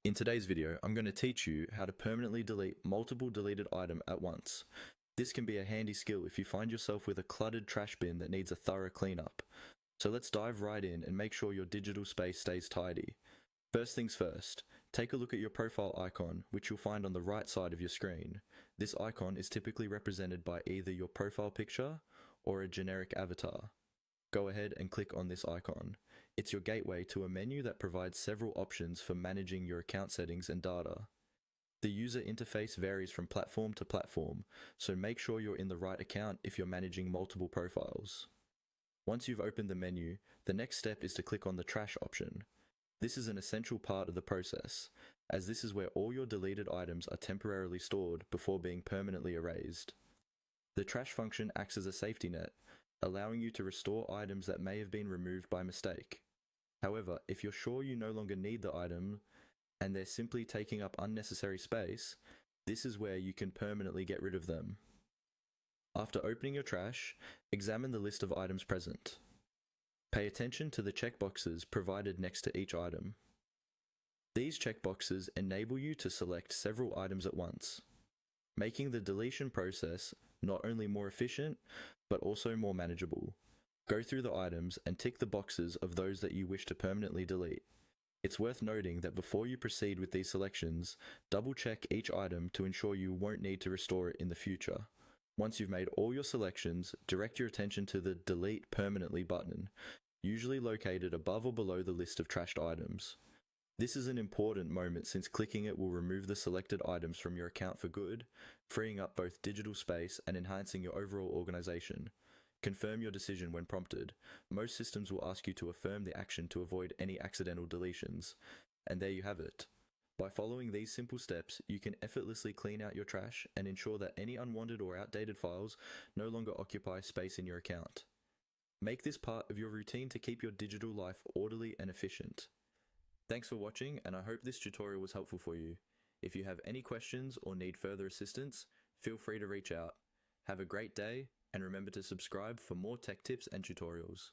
In today's video, I'm going to teach you how to permanently delete multiple deleted items at once. This can be a handy skill if you find yourself with a cluttered trash bin that needs a thorough cleanup. So let's dive right in and make sure your digital space stays tidy. First things first, take a look at your profile icon, which you'll find on the right side of your screen. This icon is typically represented by either your profile picture or a generic avatar. Go ahead and click on this icon. It's your gateway to a menu that provides several options for managing your account settings and data. The user interface varies from platform to platform, so make sure you're in the right account if you're managing multiple profiles. Once you've opened the menu, the next step is to click on the trash option. This is an essential part of the process, as this is where all your deleted items are temporarily stored before being permanently erased. The trash function acts as a safety net, allowing you to restore items that may have been removed by mistake. However, if you're sure you no longer need the item and they're simply taking up unnecessary space, this is where you can permanently get rid of them. After opening your trash, examine the list of items present. Pay attention to the checkboxes provided next to each item. These checkboxes enable you to select several items at once, making the deletion process not only more efficient, but also more manageable. Go through the items and tick the boxes of those that you wish to permanently delete. It's worth noting that before you proceed with these selections, double check each item to ensure you won't need to restore it in the future. Once you've made all your selections, direct your attention to the Delete Permanently button, usually located above or below the list of trashed items. This is an important moment since clicking it will remove the selected items from your account for good, freeing up both digital space and enhancing your overall organization. Confirm your decision when prompted. Most systems will ask you to affirm the action to avoid any accidental deletions. And there you have it. By following these simple steps, you can effortlessly clean out your trash and ensure that any unwanted or outdated files no longer occupy space in your account. Make this part of your routine to keep your digital life orderly and efficient. Thanks for watching, and I hope this tutorial was helpful for you. If you have any questions or need further assistance, feel free to reach out. Have a great day, and remember to subscribe for more tech tips and tutorials.